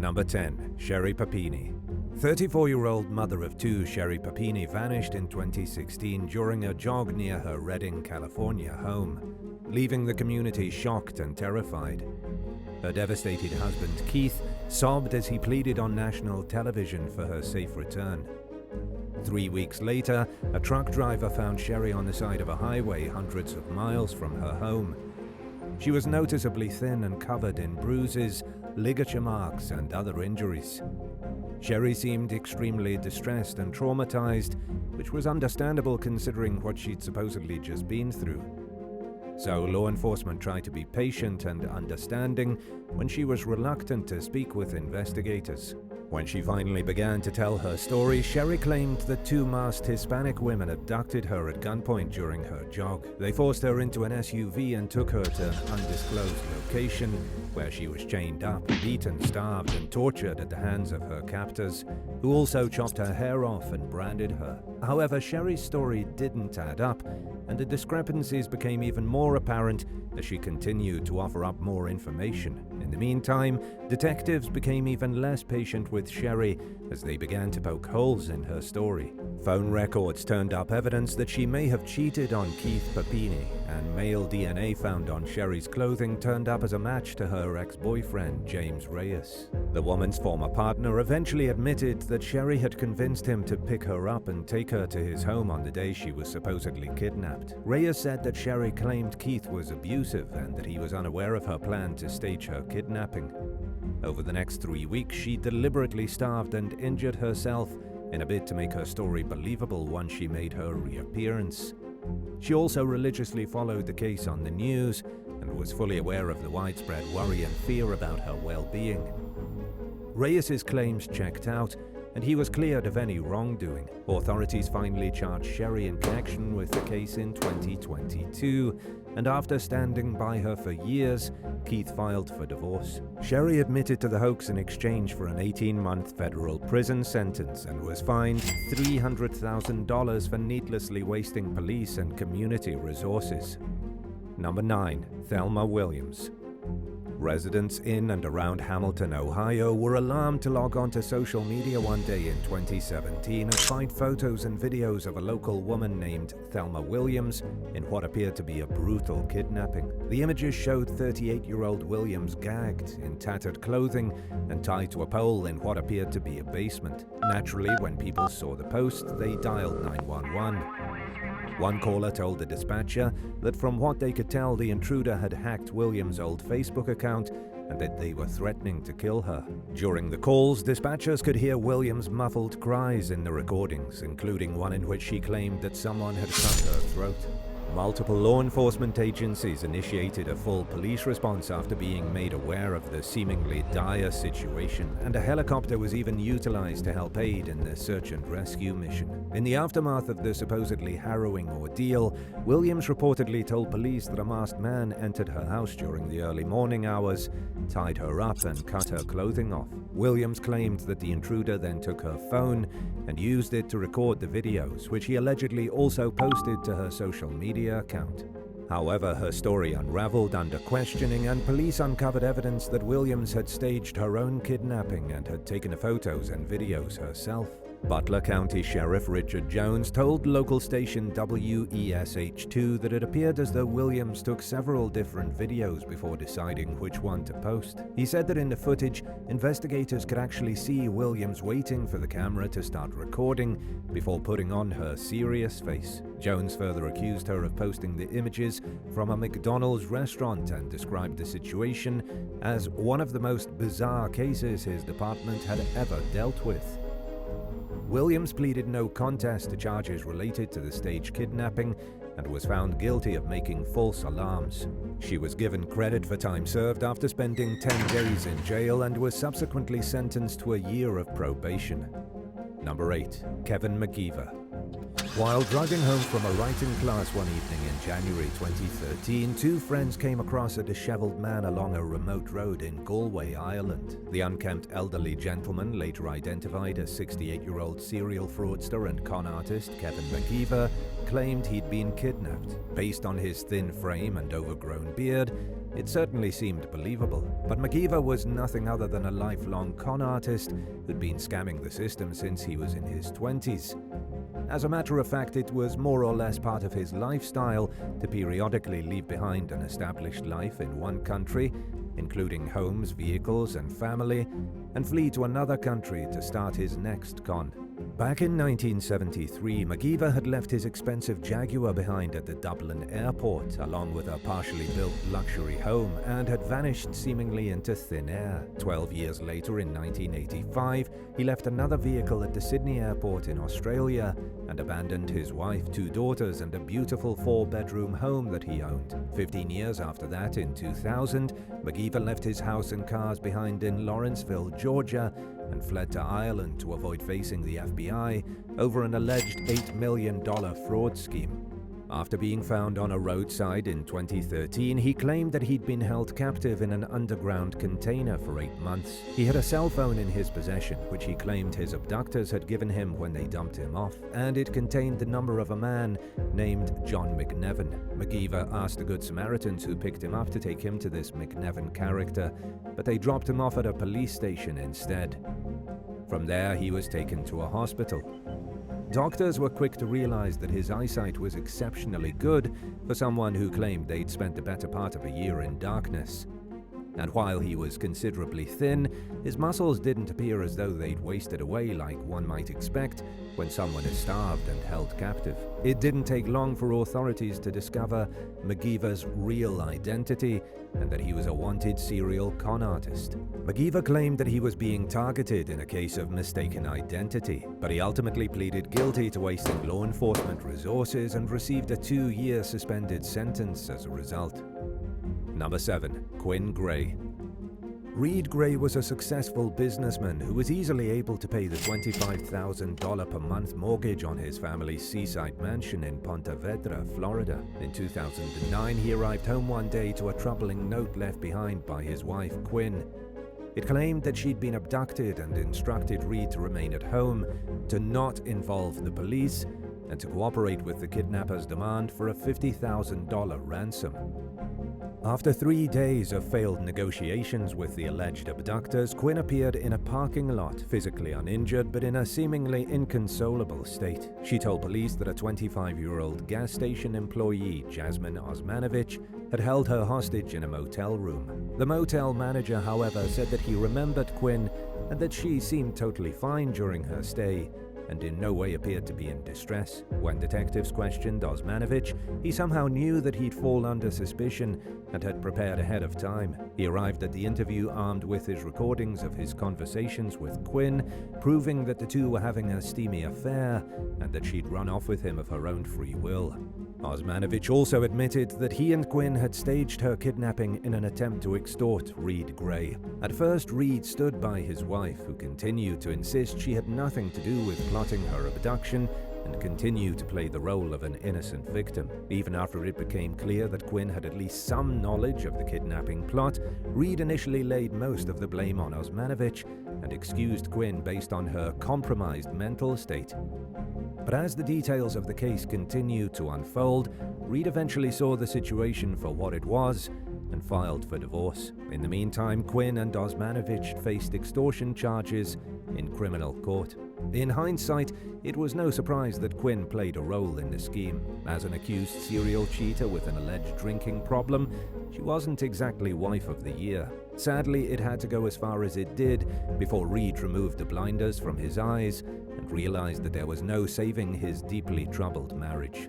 Number 10. Sherry Papini. 34-year-old mother of two, Sherry Papini vanished in 2016 during a jog near her Redding, California home, leaving the community shocked and terrified. Her devastated husband, Keith, sobbed as he pleaded on national television for her safe return. 3 weeks later, a truck driver found Sherry on the side of a highway hundreds of miles from her home. She was noticeably thin and covered in bruises, ligature marks, and other injuries. Sherry seemed extremely distressed and traumatized, which was understandable considering what she'd supposedly just been through. So law enforcement tried to be patient and understanding when she was reluctant to speak with investigators. When she finally began to tell her story, Sherry claimed that two masked Hispanic women abducted her at gunpoint during her jog. They forced her into an SUV and took her to an undisclosed location where she was chained up, beaten, starved, and tortured at the hands of her captors, who also chopped her hair off and branded her. However, Sherry's story didn't add up, and the discrepancies became even more apparent as she continued to offer up more information. In the meantime, detectives became even less patient with Sherry as they began to poke holes in her story. Phone records turned up evidence that she may have cheated on Keith Papini, and male DNA found on Sherry's clothing turned up as a match to her ex-boyfriend, James Reyes. The woman's former partner eventually admitted that Sherry had convinced him to pick her up and take her to his home on the day she was supposedly kidnapped. Reyes said that Sherry claimed Keith was abusive and that he was unaware of her plan to stage her kidnapping. Over the next 3 weeks, she deliberately starved and injured herself in a bid to make her story believable once she made her reappearance. She also religiously followed the case on the news and was fully aware of the widespread worry and fear about her well-being. Reyes's claims checked out, and he was cleared of any wrongdoing. Authorities finally charged Sherry in connection with the case in 2022, and after standing by her for years, Keith filed for divorce. Sherry admitted to the hoax in exchange for an 18-month federal prison sentence and was fined $300,000 for needlessly wasting police and community resources. Number 9. Thelma Williams. Residents in and around Hamilton, Ohio were alarmed to log onto social media one day in 2017 and find photos and videos of a local woman named Thelma Williams in what appeared to be a brutal kidnapping. The images showed 38-year-old Williams gagged, in tattered clothing, and tied to a pole in what appeared to be a basement. Naturally, when people saw the post, they dialed 911. One caller told the dispatcher that from what they could tell, the intruder had hacked Williams' old Facebook account and that they were threatening to kill her. During the calls, dispatchers could hear Williams' muffled cries in the recordings, including one in which she claimed that someone had cut her throat. Multiple law enforcement agencies initiated a full police response after being made aware of the seemingly dire situation, and a helicopter was even utilized to help aid in the search and rescue mission. In the aftermath of the supposedly harrowing ordeal, Williams reportedly told police that a masked man entered her house during the early morning hours, tied her up, and cut her clothing off. Williams claimed that the intruder then took her phone and used it to record the videos, which he allegedly also posted to her social media account. However, her story unraveled under questioning, and police uncovered evidence that Williams had staged her own kidnapping and had taken the photos and videos herself. Butler County Sheriff Richard Jones told local station WESH2 that it appeared as though Williams took several different videos before deciding which one to post. He said that in the footage, investigators could actually see Williams waiting for the camera to start recording before putting on her serious face. Jones further accused her of posting the images from a McDonald's restaurant and described the situation as one of the most bizarre cases his department had ever dealt with. Williams pleaded no contest to charges related to the staged kidnapping and was found guilty of making false alarms. She was given credit for time served after spending 10 days in jail and was subsequently sentenced to a year of probation. Number 8. Kevin McIver. While driving home from a writing class one evening in January 2013, two friends came across a disheveled man along a remote road in Galway, Ireland. The unkempt elderly gentleman, later identified as 68-year-old serial fraudster and con artist Kevin McIver, claimed he'd been kidnapped. Based on his thin frame and overgrown beard, It certainly seemed believable, but McIver was nothing other than a lifelong con artist who'd been scamming the system since he was in his 20s. As a matter of fact, it was more or less part of his lifestyle to periodically leave behind an established life in one country, including homes, vehicles, and family, and flee to another country to start his next con. Back in 1973, McIver had left his expensive Jaguar behind at the Dublin airport, along with a partially built luxury home, and had vanished seemingly into thin air. 12 years later, in 1985, he left another vehicle at the Sydney airport in Australia and abandoned his wife, 2 daughters, and a beautiful 4-bedroom home that he owned. 15 years after that, in 2000, McIver left his house and cars behind in Lawrenceville, Georgia, and fled to Ireland to avoid facing the FBI over an alleged $8 million fraud scheme. After being found on a roadside in 2013, he claimed that he'd been held captive in an underground container for 8 months. He had a cell phone in his possession, which he claimed his abductors had given him when they dumped him off, and it contained the number of a man named John McNevin. McIver asked the Good Samaritans who picked him up to take him to this McNevin character, but they dropped him off at a police station instead. From there, he was taken to a hospital. Doctors were quick to realize that his eyesight was exceptionally good for someone who claimed they'd spent the better part of a year in darkness. And while he was considerably thin, his muscles didn't appear as though they'd wasted away like one might expect when someone is starved and held captive. It didn't take long for authorities to discover McIver's real identity and that he was a wanted serial con artist. McIver claimed that he was being targeted in a case of mistaken identity, but he ultimately pleaded guilty to wasting law enforcement resources and received a 2-year suspended sentence as a result. Number 7. Quinn Gray. Reed Gray was a successful businessman who was easily able to pay the $25,000 per month mortgage on his family's seaside mansion in Ponte Vedra, Florida. In 2009, he arrived home one day to a troubling note left behind by his wife, Quinn. It claimed that she'd been abducted and instructed Reed to remain at home, to not involve the police, and to cooperate with the kidnappers' demand for a $50,000 ransom. After 3 days of failed negotiations with the alleged abductors, Quinn appeared in a parking lot, physically uninjured but in a seemingly inconsolable state. She told police that a 25-year-old gas station employee, Jasmine Osmanovich, had held her hostage in a motel room. The motel manager, however, said that he remembered Quinn and that she seemed totally fine during her stay and in no way appeared to be in distress. When detectives questioned Osmanovich, he somehow knew that he'd fall under suspicion and had prepared ahead of time. He arrived at the interview armed with his recordings of his conversations with Quinn, proving that the two were having a steamy affair and that she'd run off with him of her own free will. Osmanovich also admitted that he and Quinn had staged her kidnapping in an attempt to extort Reed Gray. At first, Reed stood by his wife, who continued to insist she had nothing to do with plotting her abduction and continued to play the role of an innocent victim. Even after it became clear that Quinn had at least some knowledge of the kidnapping plot, Reed initially laid most of the blame on Osmanovich and excused Quinn based on her compromised mental state. But as the details of the case continued to unfold, Reed eventually saw the situation for what it was and filed for divorce. In the meantime, Quinn and Osmanovich faced extortion charges in criminal court. In hindsight, it was no surprise that Quinn played a role in the scheme. As an accused serial cheater with an alleged drinking problem, she wasn't exactly wife of the year. Sadly, it had to go as far as it did before Reed removed the blinders from his eyes and realized that there was no saving his deeply troubled marriage.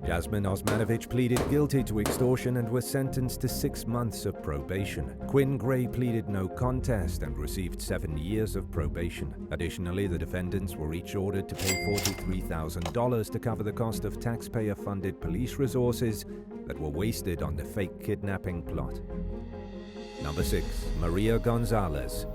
Jasmine Osmanovich pleaded guilty to extortion and was sentenced to 6 months of probation. Quinn Gray pleaded no contest and received 7 years of probation. Additionally, the defendants were each ordered to pay $43,000 to cover the cost of taxpayer-funded police resources that were wasted on the fake kidnapping plot. Number 6. Maria Gonzalez.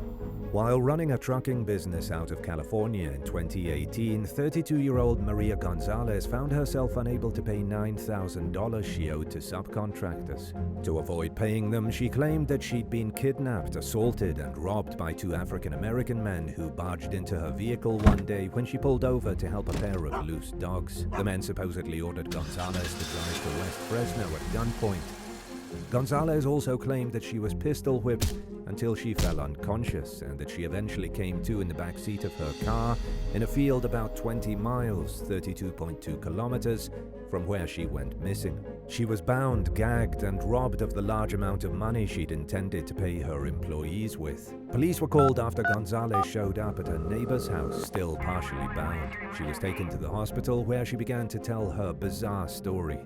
While running a trucking business out of California in 2018, 32-year-old Maria Gonzalez found herself unable to pay $9,000 she owed to subcontractors. To avoid paying them, she claimed that she'd been kidnapped, assaulted, and robbed by 2 African-American men who barged into her vehicle one day when she pulled over to help a pair of loose dogs. The men supposedly ordered Gonzalez to drive to West Fresno at gunpoint. Gonzalez also claimed that she was pistol whipped until she fell unconscious and that she eventually came to in the back seat of her car in a field about 20 miles, 32.2 kilometers, from where she went missing. She was bound, gagged, and robbed of the large amount of money she'd intended to pay her employees with. Police were called after Gonzalez showed up at her neighbor's house, still partially bound. She was taken to the hospital where she began to tell her bizarre story.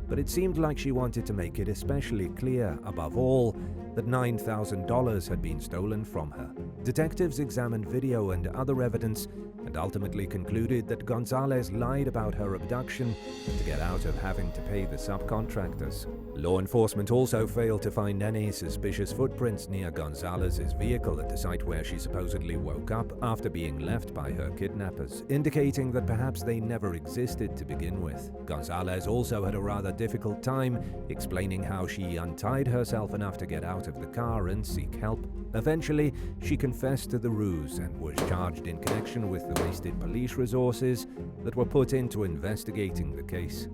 But it seemed like she wanted to make it especially clear, above all, that $9,000 had been stolen from her. Detectives examined video and other evidence and ultimately concluded that Gonzalez lied about her abduction to get out of having to pay the subcontractors. Law enforcement also failed to find any suspicious footprints near Gonzalez's vehicle at the site where she supposedly woke up after being left by her kidnappers, indicating that perhaps they never existed to begin with. Gonzalez also had a rather difficult time explaining how she untied herself enough to get out of the car and seek help. Eventually, she confessed to the ruse and was charged in connection with the wasted police resources that were put into investigating the case.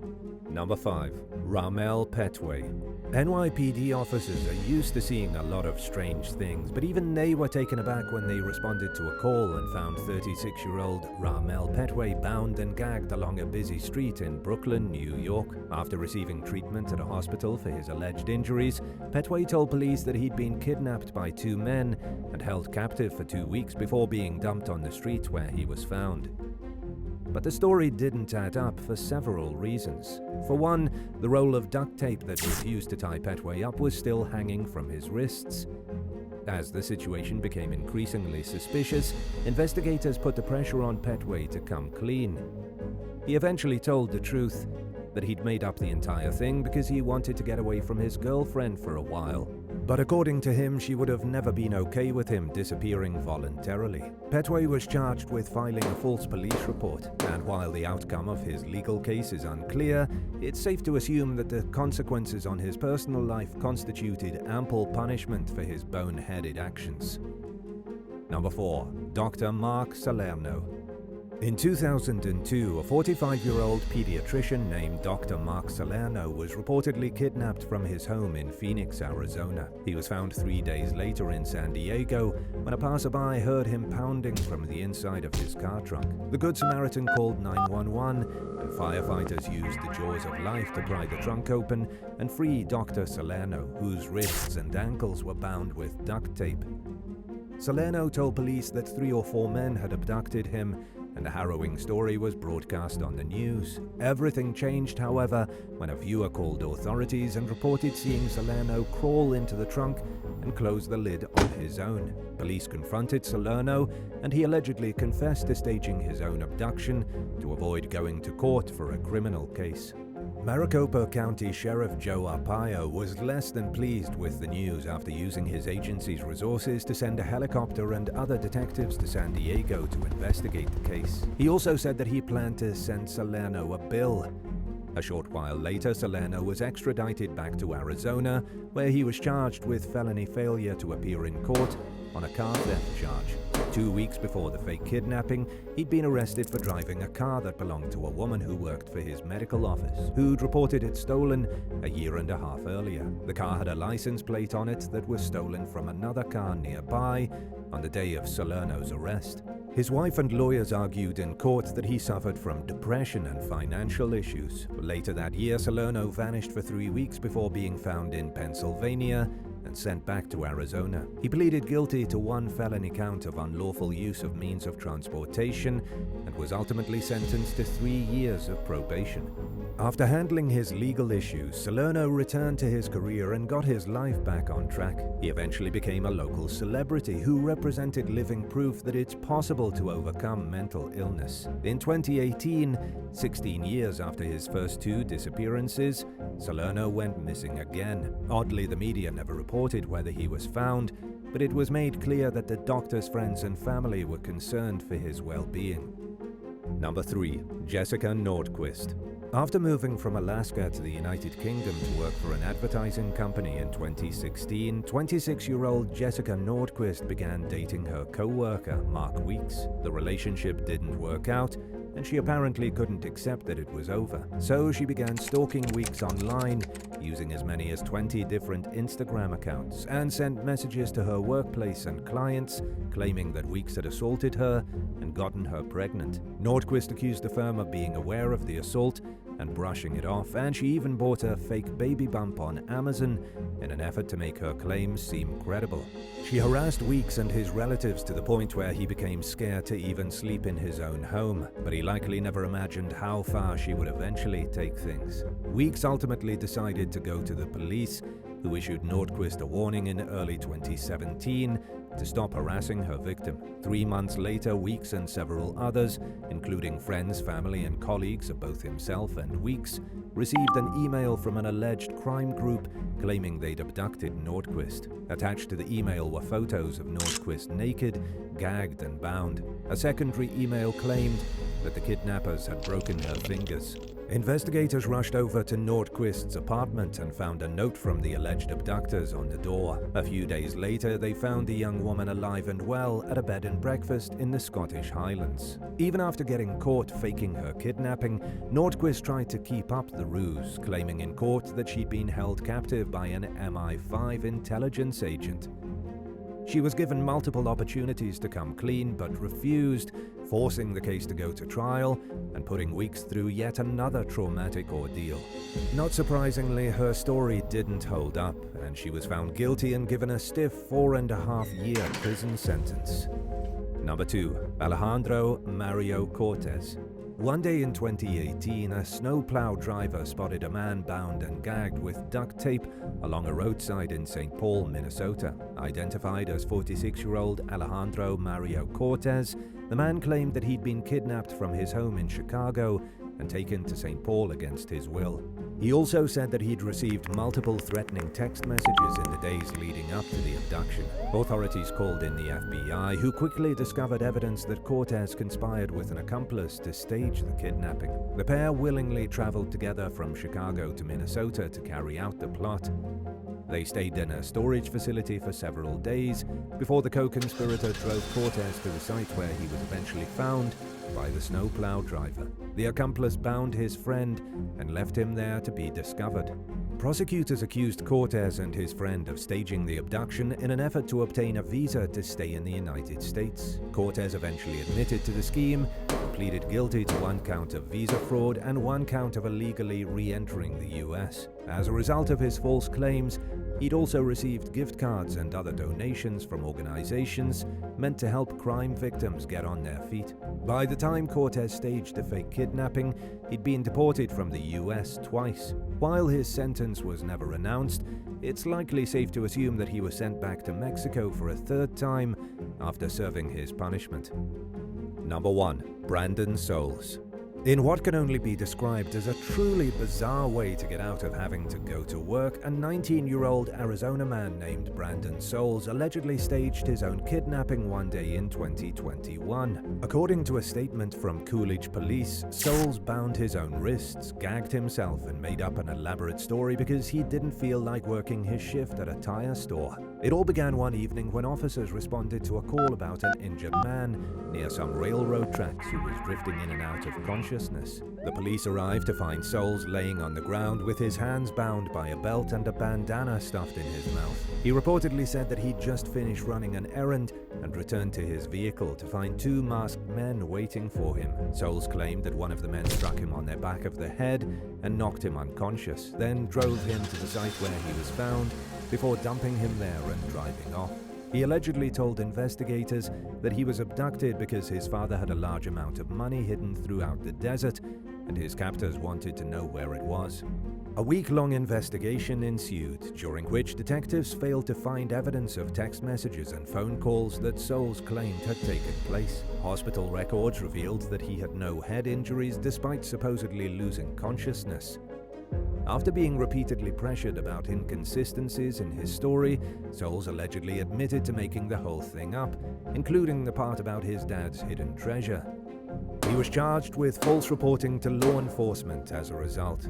Number 5. Ramon Pettway. NYPD officers are used to seeing a lot of strange things, but even they were taken aback when they responded to a call and found 36-year-old Ramon Pettway bound and gagged along a busy street in Brooklyn, New York. After receiving treatment at a hospital for his alleged injuries, Pettway told police that he'd been kidnapped by 2 men and held captive for 2 weeks before being dumped on the street where he was found. But the story didn't add up for several reasons. For one, the roll of duct tape that was used to tie Pettway up was still hanging from his wrists. As the situation became increasingly suspicious, investigators put the pressure on Pettway to come clean. He eventually told the truth, that he'd made up the entire thing because he wanted to get away from his girlfriend for a while. But according to him, she would have never been okay with him disappearing voluntarily. Pettway was charged with filing a false police report, and while the outcome of his legal case is unclear, it's safe to assume that the consequences on his personal life constituted ample punishment for his boneheaded actions. Number 4. Dr. Mark Salerno. In 2002, a 45-year-old pediatrician named Dr. Mark Salerno was reportedly kidnapped from his home in Phoenix, Arizona. He was found 3 days later in San Diego when a passerby heard him pounding from the inside of his car trunk. The Good Samaritan called 911, and firefighters used the jaws of life to pry the trunk open and free Dr. Salerno, whose wrists and ankles were bound with duct tape. Salerno told police that 3 or 4 men had abducted him, and a harrowing story was broadcast on the news. Everything changed, however, when a viewer called authorities and reported seeing Salerno crawl into the trunk and close the lid on his own. Police confronted Salerno, and he allegedly confessed to staging his own abduction to avoid going to court for a criminal case. Maricopa County Sheriff Joe Arpaio was less than pleased with the news after using his agency's resources to send a helicopter and other detectives to San Diego to investigate the case. He also said that he planned to send Salerno a bill. A short while later, Salerno was extradited back to Arizona, where he was charged with felony failure to appear in court on a car theft charge. 2 weeks before the fake kidnapping, he'd been arrested for driving a car that belonged to a woman who worked for his medical office, who'd reported it stolen a year and a half earlier. The car had a license plate on it that was stolen from another car nearby on the day of Salerno's arrest. His wife and lawyers argued in court that he suffered from depression and financial issues. Later that year, Salerno vanished for 3 weeks before being found in Pennsylvania and sent back to Arizona. He pleaded guilty to 1 felony count of unlawful use of means of transportation and was ultimately sentenced to 3 years of probation. After handling his legal issues, Salerno returned to his career and got his life back on track. He eventually became a local celebrity who represented living proof that it's possible to overcome mental illness. In 2018, 16 years after his first 2 disappearances, Salerno went missing again. Oddly, the media never reported whether he was found, but it was made clear that the doctor's friends and family were concerned for his well-being. Number 3. Jessica Nordquist. After moving from Alaska to the United Kingdom to work for an advertising company in 2016, 26-year-old Jessica Nordquist began dating her co-worker, Mark Weeks. The relationship didn't work out, and she apparently couldn't accept that it was over. So she began stalking Weeks online using as many as 20 different Instagram accounts, and sent messages to her workplace and clients claiming that Weeks had assaulted her and gotten her pregnant. Nordquist accused the firm of being aware of the assault and brushing it off, and she even bought a fake baby bump on Amazon in an effort to make her claims seem credible. She harassed Weeks and his relatives to the point where he became scared to even sleep in his own home, but he likely never imagined how far she would eventually take things. Weeks ultimately decided to go to the police, who issued Nordquist a warning in early 2017 to stop harassing her victim. 3 months later, Weeks and several others, including friends, family, and colleagues of both himself and Weeks, received an email from an alleged crime group claiming they'd abducted Nordquist. Attached to the email were photos of Nordquist naked, gagged, and bound. A secondary email claimed that the kidnappers had broken her fingers. Investigators rushed over to Nordquist's apartment and found a note from the alleged abductors on the door. A few days later, they found the young woman alive and well at a bed and breakfast in the Scottish Highlands. Even after getting caught faking her kidnapping, Nordquist tried to keep up the ruse, claiming in court that she'd been held captive by an MI5 intelligence agent. She was given multiple opportunities to come clean, but refused, forcing the case to go to trial and putting Weeks through yet another traumatic ordeal. Not surprisingly, her story didn't hold up, and she was found guilty and given a stiff 4.5-year prison sentence. Number 2. Alejandro Mario Cortes. One day in 2018, a snowplow driver spotted a man bound and gagged with duct tape along a roadside in St. Paul, Minnesota. Identified as 46-year-old Alejandro Mario Cortes, the man claimed that he'd been kidnapped from his home in Chicago and taken to St. Paul against his will. He also said that he'd received multiple threatening text messages in the days leading up to the abduction. Authorities called in the FBI, who quickly discovered evidence that Cortes conspired with an accomplice to stage the kidnapping. The pair willingly traveled together from Chicago to Minnesota to carry out the plot. They stayed in a storage facility for several days before the co-conspirator drove Cortes to the site where he was eventually found by the snowplow driver. The accomplice bound his friend and left him there to be discovered. Prosecutors accused Cortes and his friend of staging the abduction in an effort to obtain a visa to stay in the United States. Cortes eventually admitted to the scheme and pleaded guilty to 1 count of visa fraud and 1 count of illegally re-entering the US. As a result of his false claims, he'd also received gift cards and other donations from organizations meant to help crime victims get on their feet. By the time Cortes staged the fake kidnapping, he'd been deported from the US twice. While his sentence was never announced, it's likely safe to assume that he was sent back to Mexico for a 3rd time after serving his punishment. Number 1. Brandon Souls. In what can only be described as a truly bizarre way to get out of having to go to work, a 19-year-old Arizona man named Brandon Souls allegedly staged his own kidnapping one day in 2021. According to a statement from Coolidge police, Souls bound his own wrists, gagged himself, and made up an elaborate story because he didn't feel like working his shift at a tire store. It all began one evening when officers responded to a call about an injured man near some railroad tracks who was drifting in and out of consciousness. The police arrived to find Souls laying on the ground with his hands bound by a belt and a bandana stuffed in his mouth. He reportedly said that he'd just finished running an errand and returned to his vehicle to find 2 masked men waiting for him. Souls claimed that one of the men struck him on the back of the head and knocked him unconscious, then drove him to the site where he was found before dumping him there and driving off. He allegedly told investigators that he was abducted because his father had a large amount of money hidden throughout the desert, and his captors wanted to know where it was. A week-long investigation ensued, during which detectives failed to find evidence of text messages and phone calls that Souls claimed had taken place. Hospital records revealed that he had no head injuries despite supposedly losing consciousness. After being repeatedly pressured about inconsistencies in his story, Souls allegedly admitted to making the whole thing up, including the part about his dad's hidden treasure. He was charged with false reporting to law enforcement as a result.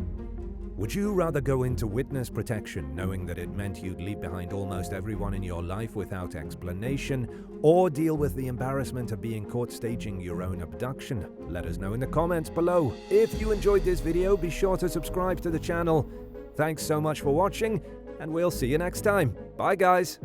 Would you rather go into witness protection knowing that it meant you'd leave behind almost everyone in your life without explanation, or deal with the embarrassment of being caught staging your own abduction? Let us know in the comments below. If you enjoyed this video, be sure to subscribe to the channel, Thanks so much for watching, and we'll see you next time. Bye, guys!